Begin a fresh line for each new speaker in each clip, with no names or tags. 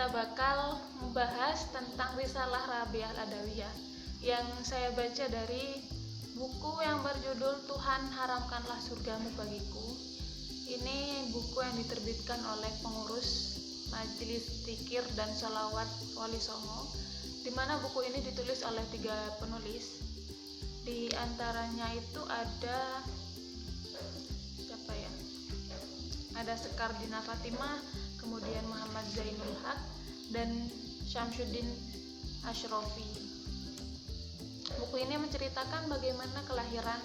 kita bakal membahas tentang risalah Rabi'ah Al-Adawiyah yang saya baca dari buku yang berjudul Tuhan Haramkanlah Surgamu Bagiku. Ini buku yang diterbitkan oleh pengurus Majelis Dzikir dan Sholawat Wali Songo, di mana buku ini ditulis oleh 3 penulis. Di antaranya itu ada siapa ya? Ada Sekardina Fatimah, kemudian Muhammad Zainul Haq, dan Syamsuddin Asyrofi. Buku ini menceritakan bagaimana kelahiran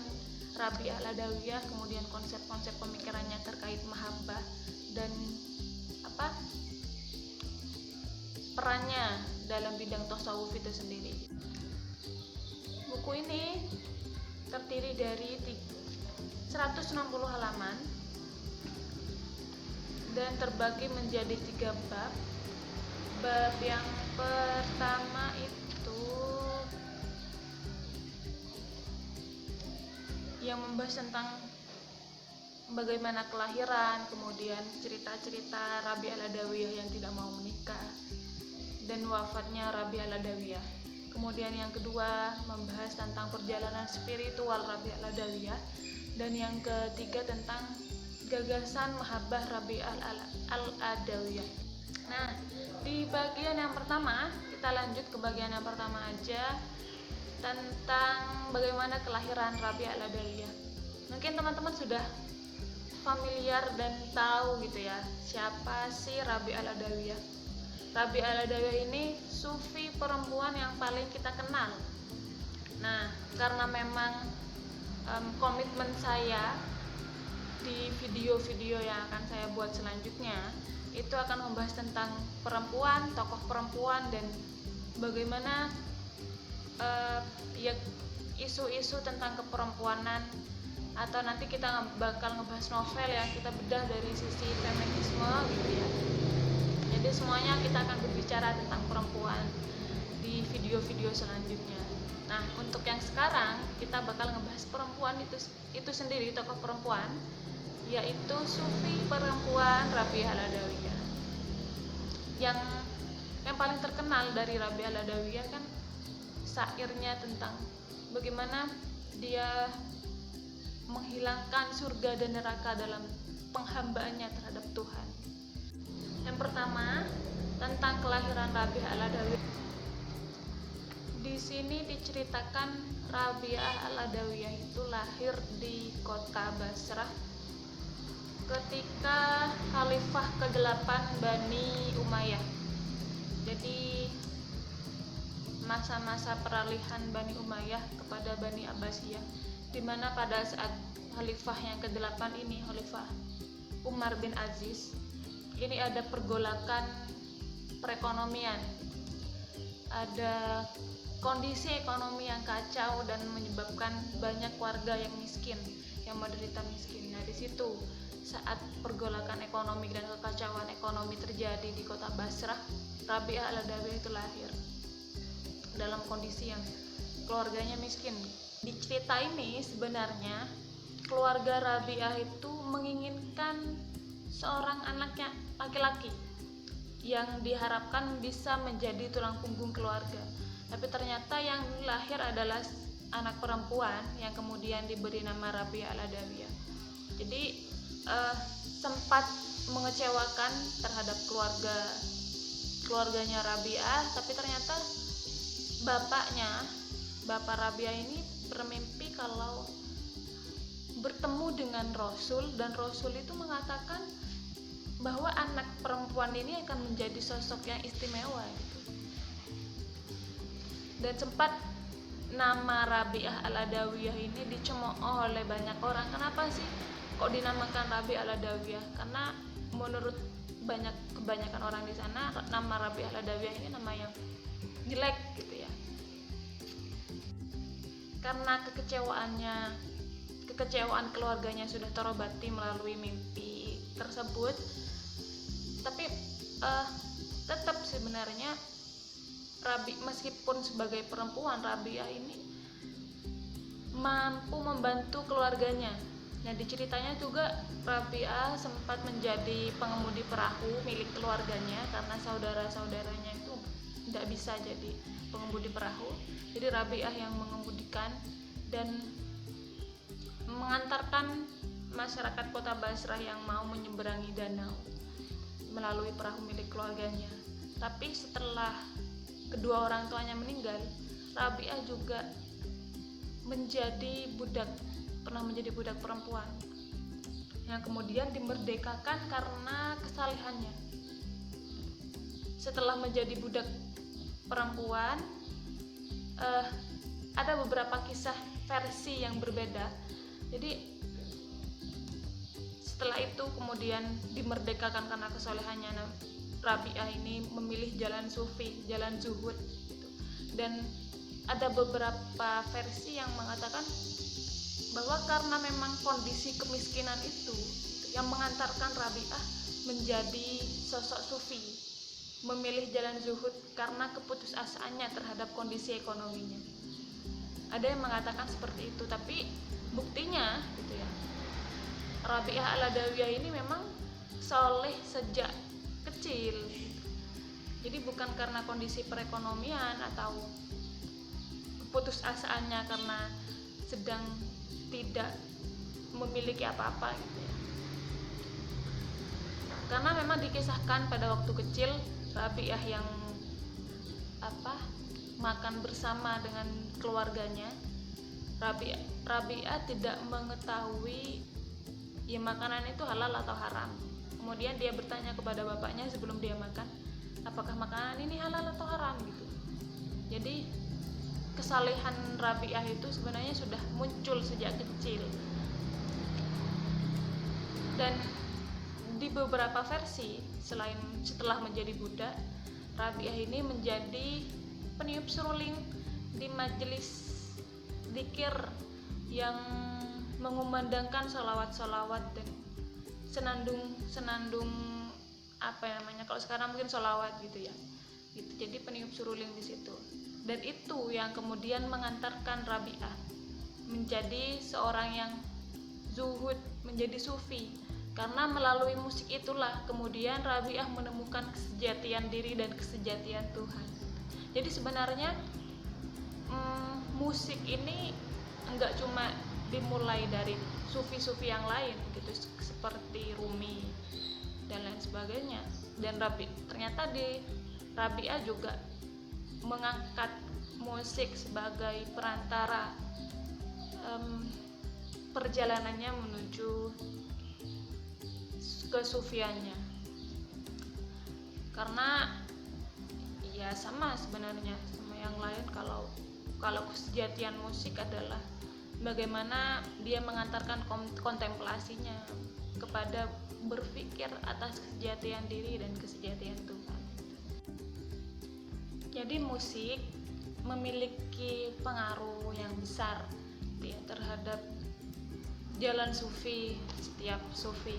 Rabi'ah Al-Adawiyah, kemudian konsep-konsep pemikirannya terkait mahabbah dan perannya dalam bidang tasawuf itu sendiri. Buku ini terdiri dari 160 halaman dan terbagi menjadi 3 bab. Bab yang pertama itu yang membahas tentang bagaimana kelahiran, kemudian cerita-cerita Rabi'ah Al-Adawiyah yang tidak mau menikah dan wafatnya Rabi'ah Al-Adawiyah. Kemudian yang kedua membahas tentang perjalanan spiritual Rabi'ah Al-Adawiyah, dan yang ketiga tentang gagasan mahabbah Rabi'ah Al-Adawiyah. Nah, di bagian yang pertama, kita lanjut ke bagian yang pertama aja, tentang bagaimana kelahiran Rabi'ah Al-Adawiyah. Mungkin teman-teman sudah familiar dan tahu gitu ya, siapa sih Rabi'ah Al-Adawiyah. Rabi'ah Al-Adawiyah ini sufi perempuan yang paling kita kenal. Nah, karena memang komitmen saya di video-video yang akan saya buat selanjutnya itu akan membahas tentang perempuan, tokoh perempuan, dan bagaimana isu-isu tentang keperempuanan, atau nanti kita bakal ngebahas novel yang kita bedah dari sisi feminisme gitu ya. Jadi semuanya kita akan berbicara tentang perempuan di video-video selanjutnya. Nah, untuk yang sekarang kita bakal ngebahas perempuan itu sendiri, tokoh perempuan, yaitu sufi perempuan Rabi'ah Al-Adawiyah. Yang paling terkenal dari Rabi'ah Al-Adawiyah kan syairnya tentang bagaimana dia menghilangkan surga dan neraka dalam penghambaannya terhadap Tuhan. Yang pertama, tentang kelahiran Rabi'ah Al-Adawiyah. Di sini diceritakan Rabi'ah Al-Adawiyah itu lahir di kota Basrah ketika Khalifah ke-8 Bani Umayyah. Jadi masa-masa peralihan Bani Umayyah kepada Bani Abbasiyah, di mana pada saat Khalifah yang ke-8 ini, Khalifah Umar bin Aziz, ini ada pergolakan perekonomian, ada kondisi ekonomi yang kacau dan menyebabkan banyak warga yang miskin, yang menderita miskin. Nah, di situ saat pergolakan ekonomi dan kekacauan ekonomi terjadi di kota Basrah, Rabi'ah Al-Adawiyah itu lahir dalam kondisi yang keluarganya miskin. Di cerita ini sebenarnya keluarga Rabi'ah itu menginginkan seorang anaknya laki-laki yang diharapkan bisa menjadi tulang punggung keluarga. Tapi ternyata yang lahir adalah anak perempuan yang kemudian diberi nama Rabi'ah Al-Adawiyah. Jadi sempat mengecewakan terhadap keluarganya Rabi'ah, tapi ternyata bapak Rabi'ah ini bermimpi kalau bertemu dengan Rasul, dan Rasul itu mengatakan bahwa anak perempuan ini akan menjadi sosok yang istimewa gitu. Dan sempat nama Rabi'ah Al-Adawiyah ini dicemooh oleh banyak orang. Kenapa sih kok dinamakan Rabi'ah Al-Adawiyah? Karena menurut kebanyakan orang di sana, nama Rabi'ah Al-Adawiyah ini nama yang jelek gitu ya. Karena kekecewaan keluarganya sudah terobati melalui mimpi tersebut, tapi tetap sebenarnya meskipun sebagai perempuan, Rabi'ah ini mampu membantu keluarganya Nah, di ceritanya juga Rabi'ah sempat menjadi pengemudi perahu milik keluarganya karena saudara-saudaranya itu tidak bisa jadi pengemudi perahu. Jadi Rabi'ah yang mengemudikan dan mengantarkan masyarakat kota Basrah yang mau menyeberangi danau melalui perahu milik keluarganya. Tapi setelah kedua orang tuanya meninggal, Rabi'ah juga pernah menjadi budak perempuan yang kemudian dimerdekakan karena kesalehannya. Setelah menjadi budak perempuan, ada beberapa kisah versi yang berbeda. Jadi setelah itu kemudian dimerdekakan karena kesolehannya, Rabi'ah ini memilih jalan sufi, jalan zuhud gitu. Dan ada beberapa versi yang mengatakan bahwa karena memang kondisi kemiskinan itu yang mengantarkan Rabi'ah menjadi sosok sufi, memilih jalan zuhud karena keputusasaannya terhadap kondisi ekonominya. Ada yang mengatakan seperti itu, tapi buktinya gitu ya, Rabi'ah al-Adawiyah ini memang soleh sejak kecil. Jadi bukan karena kondisi perekonomian atau keputusasaannya karena sedang tidak memiliki apa-apa gitu ya. Karena memang dikisahkan pada waktu kecil Rabi'ah yang makan bersama dengan keluarganya. Rabi'ah tidak mengetahui ya makanan itu halal atau haram. Kemudian dia bertanya kepada bapaknya sebelum dia makan, apakah makanan ini halal atau haram gitu. Jadi kesalehan Rabi'ah itu sebenarnya sudah muncul sejak kecil. Dan di beberapa versi, setelah menjadi budak, Rabi'ah ini menjadi peniup seruling di majelis dzikir yang mengumandangkan sholawat-sholawat dan senandung kalau sekarang mungkin sholawat gitu ya. Gitu. Jadi peniup seruling di situ. Dan itu yang kemudian mengantarkan Rabi'ah menjadi seorang yang zuhud, menjadi sufi. Karena melalui musik itulah kemudian Rabi'ah menemukan kesejatian diri dan kesejatian Tuhan. Jadi sebenarnya musik ini enggak cuma dimulai dari sufi-sufi yang lain gitu, seperti Rumi dan lain sebagainya. Dan ternyata di Rabi'ah juga mengangkat musik sebagai perantara perjalanannya menuju kesufiannya. Karena ya sama sebenarnya sama yang lain, kalau kesejatian musik adalah bagaimana dia mengantarkan kontemplasinya kepada berpikir atas kesejatian diri dan kesejatian Tuhan. Jadi musik memiliki pengaruh yang besar ya, terhadap jalan sufi setiap sufi.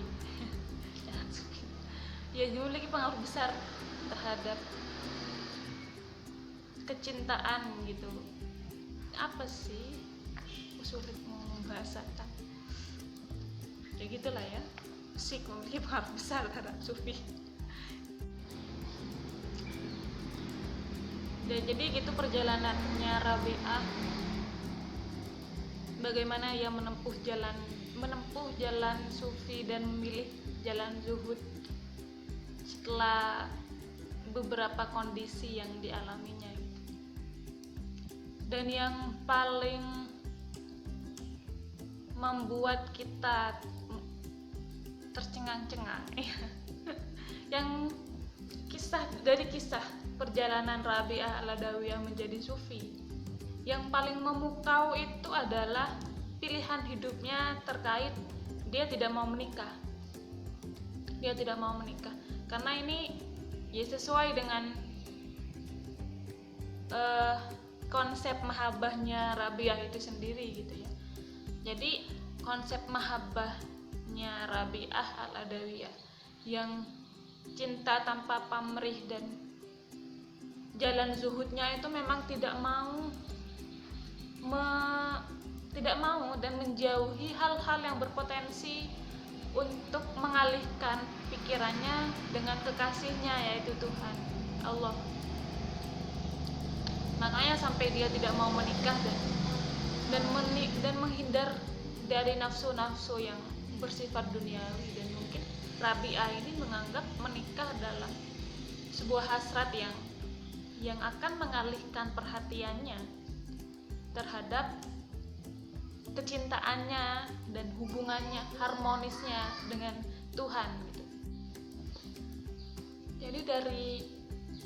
Ya, memiliki pengaruh besar terhadap kecintaan gitu. Apa sih? Sulit membahasakan. Ya gitulah ya. Musik memiliki pengaruh besar terhadap sufi. Dan jadi gitu perjalanannya Rabi'ah, bagaimana ia menempuh jalan sufi dan memilih jalan zuhud setelah beberapa kondisi yang dialaminya gitu. Dan yang paling membuat kita tercengang-cengang yang kisah perjalanan Rabi'ah al-Adawiyah menjadi sufi, yang paling memukau itu adalah pilihan hidupnya terkait dia tidak mau menikah karena ini ya sesuai dengan konsep mahabbahnya Rabi'ah itu sendiri gitu ya. Jadi konsep mahabbahnya Rabi'ah al-Adawiyah yang cinta tanpa pamrih dan jalan zuhudnya itu memang tidak mau tidak mau dan menjauhi hal-hal yang berpotensi untuk mengalihkan pikirannya dengan kekasihnya, yaitu Tuhan Allah. Makanya sampai dia tidak mau menikah dan menghindar dari nafsu-nafsu yang bersifat duniawi. Dan mungkin Rabi'ah ini menganggap menikah adalah sebuah hasrat yang akan mengalihkan perhatiannya terhadap kecintaannya dan hubungannya, harmonisnya dengan Tuhan gitu. Jadi dari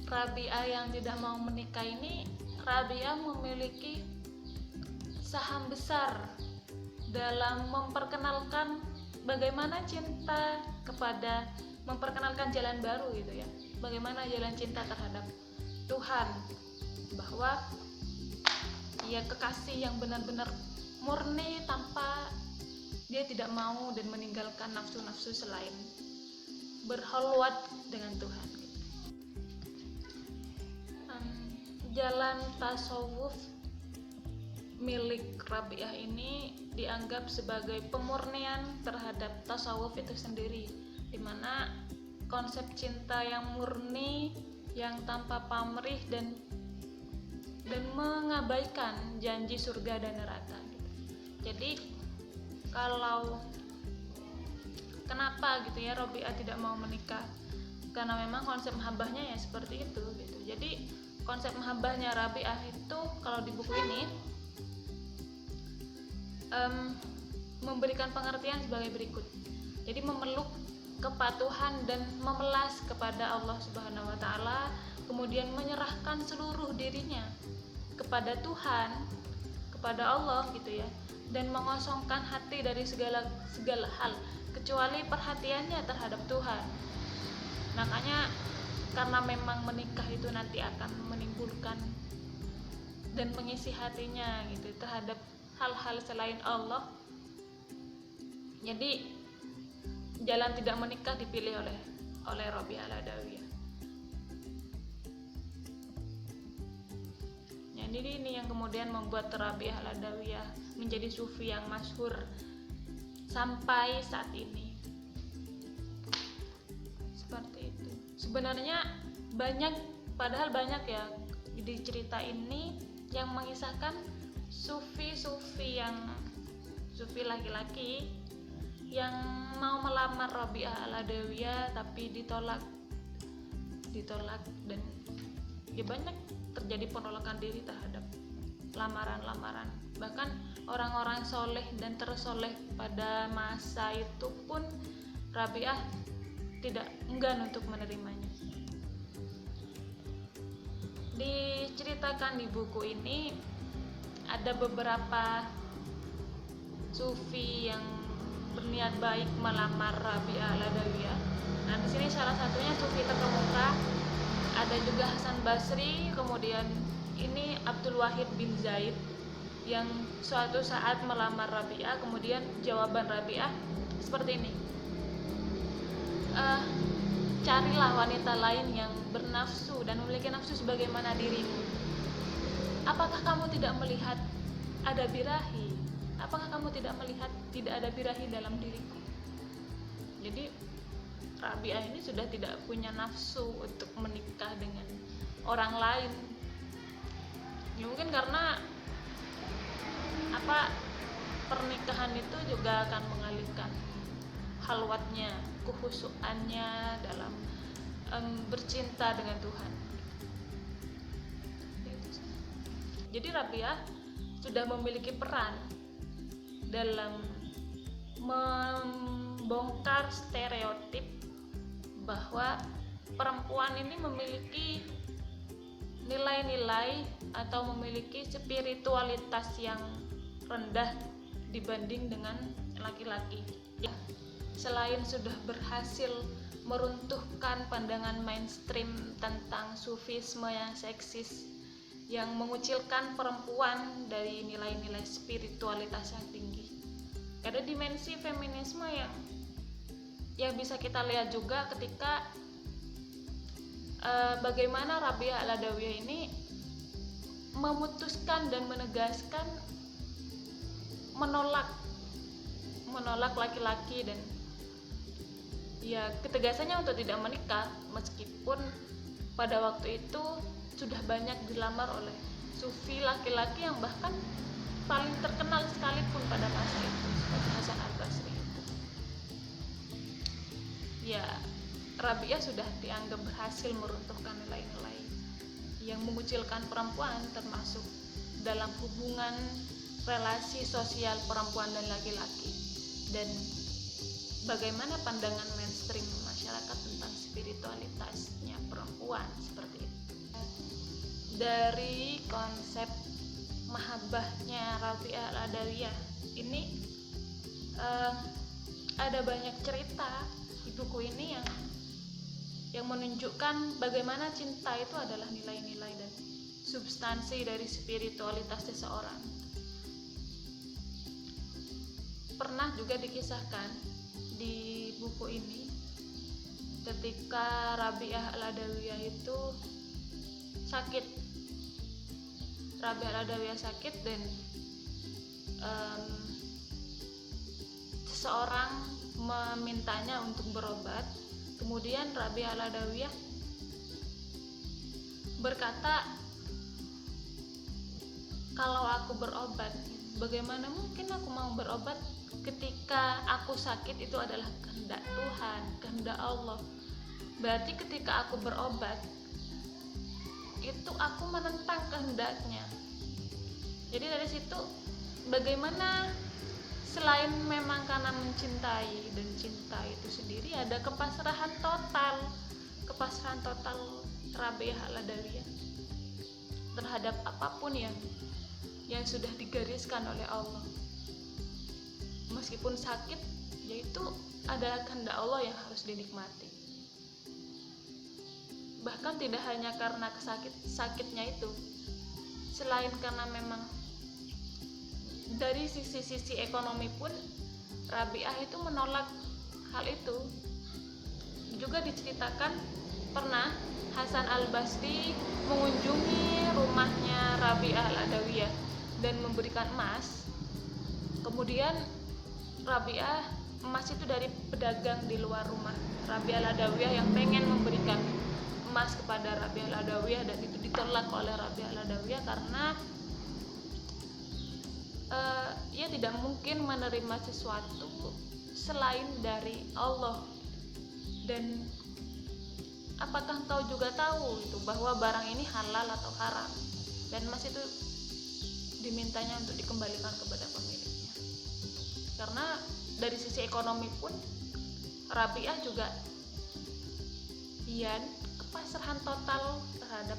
Rabi'ah yang tidak mau menikah ini, Rabi'ah memiliki saham besar dalam memperkenalkan bagaimana cinta kepada, memperkenalkan jalan baru gitu ya, bagaimana jalan cinta terhadap Tuhan, bahwa ia kekasih yang benar-benar murni tanpa dia tidak mau dan meninggalkan nafsu-nafsu selain berkhulwat dengan Tuhan. Jalan tasawuf milik Rabi'ah ini dianggap sebagai pemurnian terhadap tasawuf itu sendiri, di mana konsep cinta yang murni, yang tanpa pamrih dan mengabaikan janji surga dan neraka. Jadi kalau kenapa gitu ya Rabi'ah tidak mau menikah, karena memang konsep mahabbahnya ya seperti itu gitu. Jadi konsep mahabbahnya Rabi'ah itu kalau di buku ini memberikan pengertian sebagai berikut. Jadi memeluk kepatuhan dan memelas kepada Allah Subhanahu wa taala, kemudian menyerahkan seluruh dirinya kepada Tuhan, kepada Allah gitu ya, dan mengosongkan hati dari segala hal kecuali perhatiannya terhadap Tuhan. Makanya karena memang menikah itu nanti akan menimbulkan dan mengisi hatinya gitu terhadap hal-hal selain Allah, jadi jalan tidak menikah dipilih oleh Rabi'ah al-Adawiyah. Jadi ini yang kemudian membuat Rabi'ah al-Adawiyah menjadi sufi yang masyhur sampai saat ini. Seperti itu. Sebenarnya padahal banyak ya di cerita ini yang mengisahkan sufi laki-laki yang mau melamar Rabi'ah al-Adawiyah tapi ditolak dan ya banyak terjadi penolakan diri terhadap lamaran-lamaran. Bahkan orang-orang soleh dan tersoleh pada masa itu pun Rabi'ah tidak enggan untuk menerimanya. Diceritakan di buku ini ada beberapa sufi yang berniat baik melamar Rabi'ah al-Adawiyah. Nah, di sini salah satunya sufi terkemuka, ada juga Hasan Basri, kemudian ini Abdul Wahid bin Zaid yang suatu saat melamar Rabi'ah, kemudian jawaban Rabi'ah seperti ini. Carilah wanita lain yang bernafsu dan memiliki nafsu sebagaimana dirimu. Apakah kamu tidak melihat ada birahi? Apakah kamu tidak melihat tidak ada birahi dalam diriku? Jadi Rabi'ah ini sudah tidak punya nafsu untuk menikah dengan orang lain. Ya mungkin karena pernikahan itu juga akan mengalihkan halwatnya, kekhusyuannya dalam bercinta dengan Tuhan. Jadi Rabi'ah sudah memiliki peran dalam membongkar stereotip bahwa perempuan ini memiliki nilai-nilai atau memiliki spiritualitas yang rendah dibanding dengan laki-laki. Ya, selain sudah berhasil meruntuhkan pandangan mainstream tentang sufisme yang seksis, yang mengucilkan perempuan dari nilai-nilai spiritualitas yang tinggi. Ada dimensi feminisme yang bisa kita lihat juga ketika bagaimana Rabi'ah al-Adawiyah ini memutuskan dan menegaskan menolak laki-laki, dan ya ketegasannya untuk tidak menikah, meskipun pada waktu itu sudah banyak dilamar oleh sufi laki-laki yang bahkan paling terkenal sekalipun pada masa itu, seperti Hasan al-Basri itu. Ya, Rabi'ah sudah dianggap berhasil meruntuhkan nilai-nilai yang mengucilkan perempuan, termasuk dalam hubungan relasi sosial perempuan dan laki-laki, dan bagaimana pandangan mainstream masyarakat tentang spiritualitasnya perempuan seperti itu. Dari konsep mahabbahnya Rabi'ah al-Adawiyah ini ada banyak cerita di buku ini yang menunjukkan bagaimana cinta itu adalah nilai-nilai dan substansi dari spiritualitas seseorang. Pernah juga dikisahkan di buku ini ketika Rabi'ah al-Adawiyah itu sakit. Rabi'ah al-Adawiyah sakit dan seseorang memintanya untuk berobat. Kemudian Rabi'ah al-Adawiyah berkata, kalau aku berobat, bagaimana mungkin aku mau berobat ketika aku sakit? Itu adalah kehendak Tuhan, kehendak Allah. Berarti ketika aku berobat, itu aku menentang kehendaknya. Jadi dari situ bagaimana selain memang karena mencintai, dan cinta itu sendiri ada kepasrahan total Rabi'ah al-Adawiyah terhadap apapun yang sudah digariskan oleh Allah. Meskipun sakit, yaitu adalah kehendak Allah yang harus dinikmati. Bahkan tidak hanya karena sakitnya itu, selain karena memang dari sisi ekonomi pun Rabi'ah itu menolak hal itu. Juga diceritakan pernah Hasan al-Basri mengunjungi rumahnya Rabi'ah al-Adawiyah dan memberikan emas. Kemudian Rabi'ah, emas itu dari pedagang di luar rumah Rabi'ah al-Adawiyah yang pengen memberikan emas kepada Rabi'ah al-Adawiyah, dan itu ditolak oleh Rabi'ah al-Adawiyah karena ia tidak mungkin menerima sesuatu selain dari Allah. Dan apakah engkau juga tahu itu bahwa barang ini halal atau haram? Dan emas itu dimintanya untuk dikembalikan kepada pemiliknya. Karena dari sisi ekonomi pun Rabi'ah juga kepasrahan total terhadap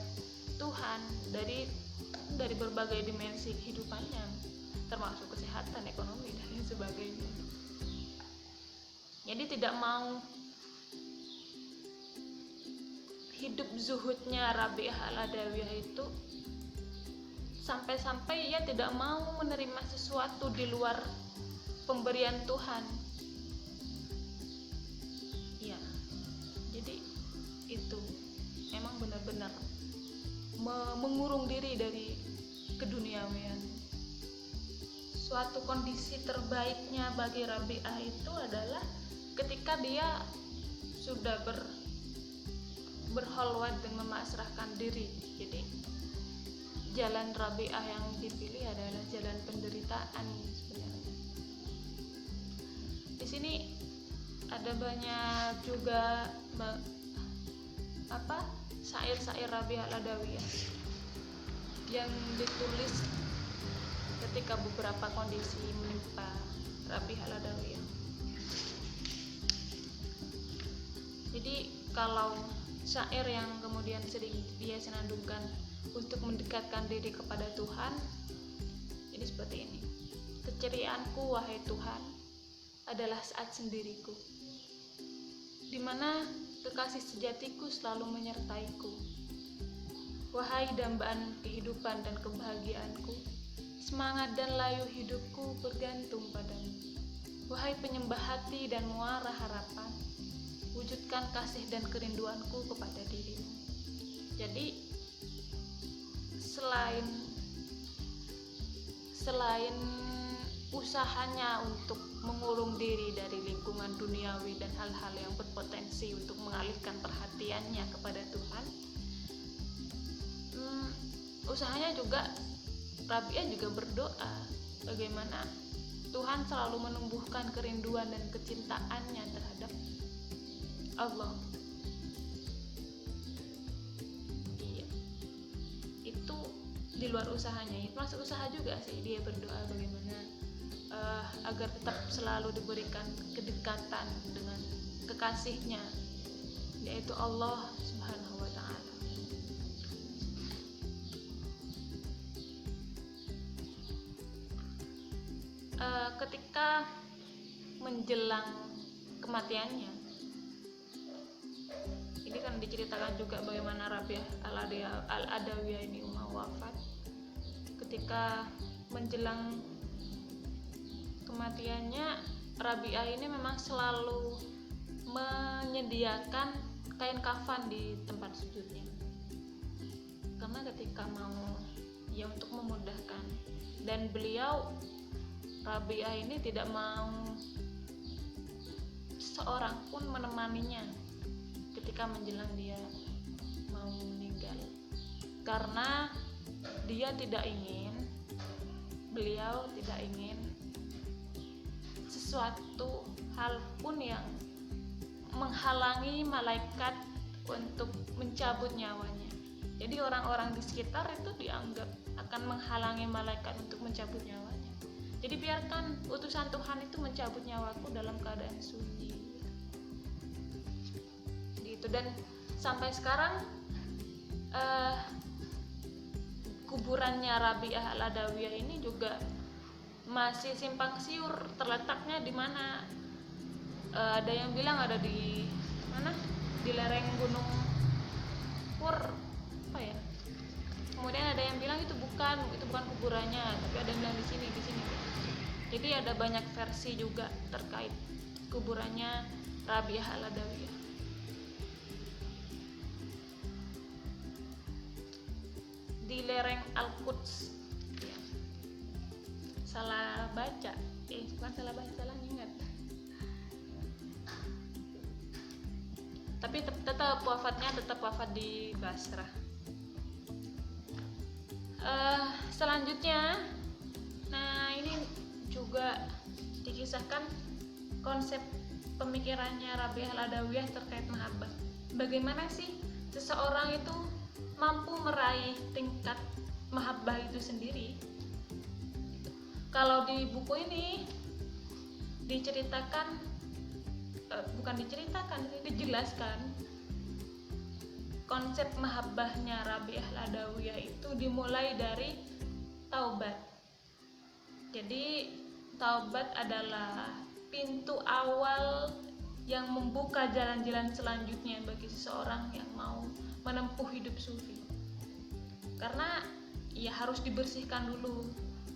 Tuhan dari berbagai dimensi kehidupannya, termasuk kesehatan, ekonomi, dan lain sebagainya. Jadi tidak mau hidup zuhudnya Rabi'ah al-Adawiyah itu sampai-sampai ia tidak mau menerima sesuatu di luar pemberian Tuhan. Ya, jadi itu memang benar-benar mengurung diri dari keduniawian. Suatu kondisi terbaiknya bagi Rabi'ah itu adalah ketika dia sudah berholwat dan memasrahkan diri. Jadi jalan Rabi'ah yang dipilih adalah jalan penderitaan sebenarnya. Di sini ada banyak juga syair-syair Rabi'ah al-Adawiyah yang ditulis ketika beberapa kondisi menimpa Rabi'ah al-Adawiyah. Jadi kalau syair yang kemudian sering dia senandungkan untuk mendekatkan diri kepada Tuhan, ini seperti ini. Keceriaanku wahai Tuhan adalah saat sendiriku, di mana kekasih sejatiku selalu menyertaiku. Wahai dambaan kehidupan dan kebahagiaanku, semangat dan layu hidupku bergantung padamu. Wahai penyembah hati dan muara harapan, wujudkan kasih dan kerinduanku kepada dirimu. Jadi selain usahanya untuk mengurung diri dari lingkungan duniawi dan hal-hal yang berpotensi untuk mengalihkan perhatiannya kepada Tuhan, usahanya juga Rabi'ah juga berdoa bagaimana Tuhan selalu menumbuhkan kerinduan dan kecintaannya terhadap Allah. Iya, itu di luar usahanya, itu masuk usaha juga sih, dia berdoa bagaimana agar tetap selalu diberikan kedekatan dengan kekasihnya, yaitu Allah Subhanahu wa Ta'ala. Ketika menjelang kematiannya, ini kan diceritakan juga bagaimana Rabi'ah al-Adawiyah ini wafat. Ketika menjelang kematiannya, Rabi'ah ini memang selalu menyediakan kain kafan di tempat sujudnya, karena ketika mau ya untuk memudahkan, dan beliau Rabi'ah ini tidak mau seorang pun menemaninya ketika menjelang dia mau meninggal, karena beliau tidak ingin sesuatu hal pun yang menghalangi malaikat untuk mencabut nyawanya. Jadi orang-orang di sekitar itu dianggap akan menghalangi malaikat untuk mencabut nyawanya. Jadi biarkan utusan Tuhan itu mencabut nyawaku dalam keadaan sunyi. Gitu. Dan sampai sekarang kuburannya Rabi'ah al-Adawiyah ini juga masih simpang siur terletaknya di mana. Ada yang bilang ada di mana? Di lereng Gunung Pur, apa ya? Kemudian ada yang bilang itu bukan kuburannya, tapi ada yang bilang di sini. Jadi ada banyak versi juga terkait kuburannya Rabi'ah al-Adawiyah. Di lereng Al-Quds. Ya. Salah baca. Bukan salah baca, salah ingat. Tapi tetap wafat di Basrah. Selanjutnya, nah ini juga dikisahkan konsep pemikirannya Rabi'ah al-Adawiyah terkait mahabbah. Bagaimana sih seseorang itu mampu meraih tingkat mahabbah itu sendiri? Kalau di buku ini dijelaskan konsep mahabbahnya Rabi'ah al-Adawiyah itu dimulai dari taubat. Jadi taubat adalah pintu awal yang membuka jalan-jalan selanjutnya bagi seseorang yang mau menempuh hidup sufi. Karena ya harus dibersihkan dulu,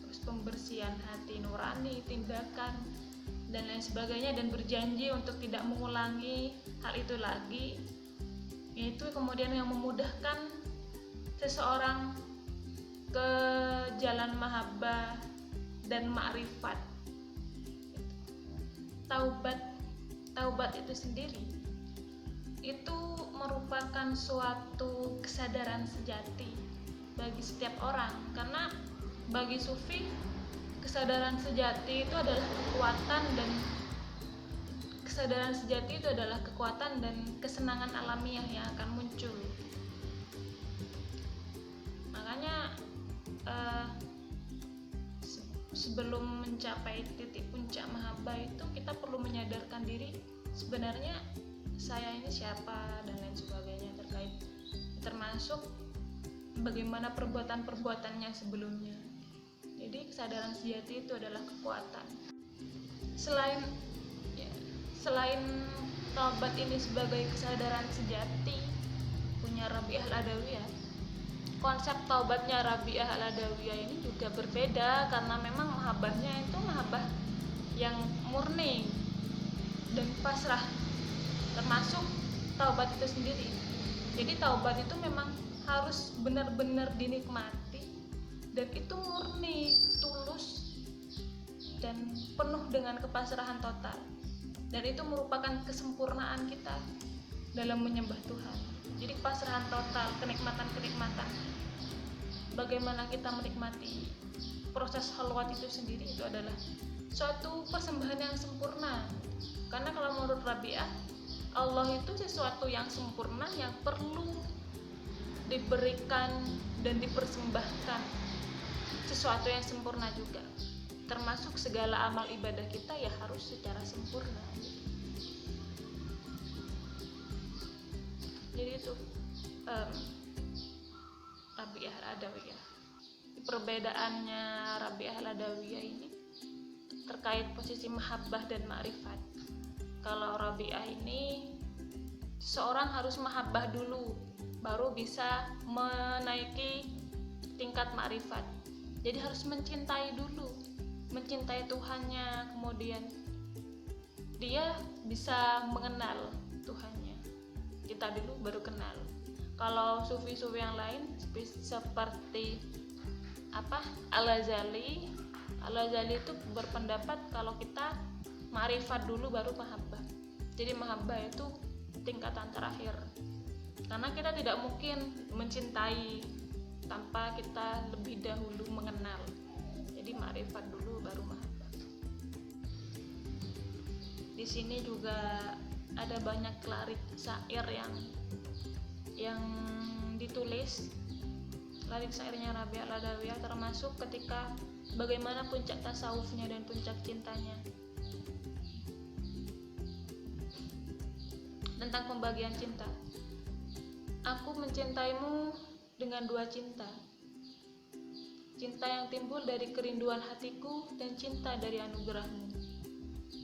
terus pembersihan hati nurani, tindakan dan lain sebagainya, dan berjanji untuk tidak mengulangi hal itu lagi. Yaitu kemudian yang memudahkan seseorang ke jalan mahabbah dan ma'rifat. Taubat itu sendiri itu merupakan suatu kesadaran sejati bagi setiap orang, karena bagi sufi kesadaran sejati itu adalah kekuatan dan kesenangan alamiah yang akan muncul. Makanya sebelum mencapai titik puncak mahabbah itu kita perlu menyadarkan diri, sebenarnya saya ini siapa dan lain sebagainya, termasuk bagaimana perbuatan-perbuatannya sebelumnya. Jadi kesadaran sejati itu adalah kekuatan. Selain taubat ini sebagai kesadaran sejati punya Rabi'ah al-Adawiyah, konsep taubatnya Rabi'ah al-Adawiyah ini juga berbeda, karena memang mahabbahnya itu mahabbah yang murni dan pasrah, termasuk taubat itu sendiri. Jadi taubat itu memang harus benar-benar dinikmati dan itu murni, tulus dan penuh dengan kepasrahan total, dan itu merupakan kesempurnaan kita dalam menyembah Tuhan. Jadi kepasrahan total, kenikmatan-kenikmatan, bagaimana kita menikmati proses khalwat itu sendiri, itu adalah suatu persembahan yang sempurna. Karena kalau menurut Rabi'ah, Allah itu sesuatu yang sempurna yang perlu diberikan dan dipersembahkan, sesuatu yang sempurna juga, termasuk segala amal ibadah kita ya harus secara sempurna. Jadi itu Rabi'ah al-Adawiyah. Perbedaannya Rabi'ah al-Adawiyah ini terkait posisi mahabbah dan ma'rifat. Kalau Rabi'ah ini seseorang harus mahabbah dulu baru bisa menaiki tingkat ma'rifat. Jadi harus mencintai dulu, mencintai Tuhannya, kemudian dia bisa mengenal Tuhannya. Cinta dulu baru kenal. Kalau sufi-sufi yang lain seperti Al-Ghazali itu berpendapat kalau kita ma'rifat dulu baru mahabbah. Jadi mahabbah itu tingkatan terakhir, karena kita tidak mungkin mencintai tanpa kita lebih dahulu mengenal. Jadi ma'rifat dulu baru mahabbah. Di sini juga ada banyak lirik syair yang ditulis, lirik syairnya Rabi'ah al-Adawiyah, termasuk ketika bagaimana puncak tasawufnya dan puncak cintanya, tentang pembagian cinta. Aku mencintaimu dengan dua cinta, cinta yang timbul dari kerinduan hatiku dan cinta dari anugerahmu.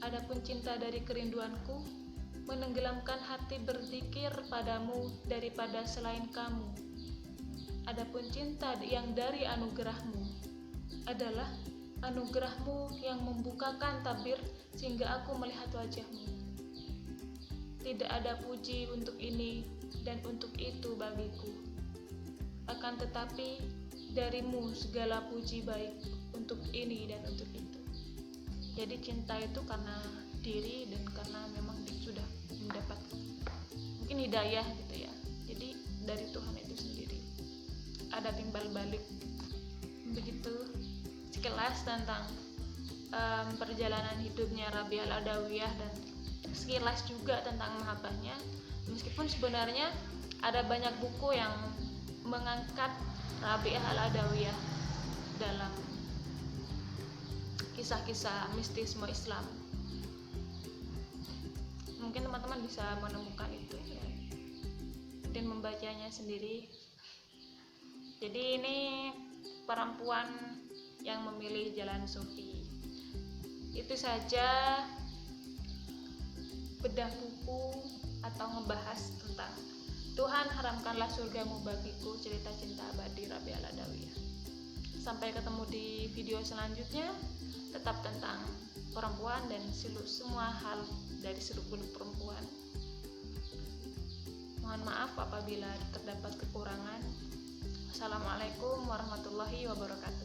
Adapun cinta dari kerinduanku menenggelamkan hati berzikir padamu daripada selain kamu. Adapun cinta yang dari anugerahmu adalah anugerahmu yang membukakan tabir sehingga aku melihat wajahmu. Tidak ada puji untuk ini dan untuk itu bagiku, akan tetapi darimu segala puji baik untuk ini dan untuk itu. Jadi cinta itu karena diri dan karena memang sudah mendapat mungkin hidayah gitu ya. Jadi dari Tuhan itu sendiri, ada timbal balik. Begitu sekilas tentang perjalanan hidupnya Rabi'ah al-Adawiyah dan sekilas juga tentang mahabbahnya. Meskipun sebenarnya ada banyak buku yang mengangkat Rabi'ah al-Adawiyah dalam kisah-kisah mistisme Islam. Mungkin teman-teman bisa menemukan itu ya, dan membacanya sendiri. Jadi ini perempuan yang memilih jalan sufi. Itu saja bedah buku atau ngebahas tentang Tuhan haramkanlah surgamu bagiku, cerita cinta abadi Rabi'ah al-Adawiyah. Sampai ketemu di video selanjutnya, tetap tentang perempuan dan semua hal dari seluk-beluk perempuan. Mohon maaf apabila terdapat kekurangan. Assalamualaikum warahmatullahi wabarakatuh.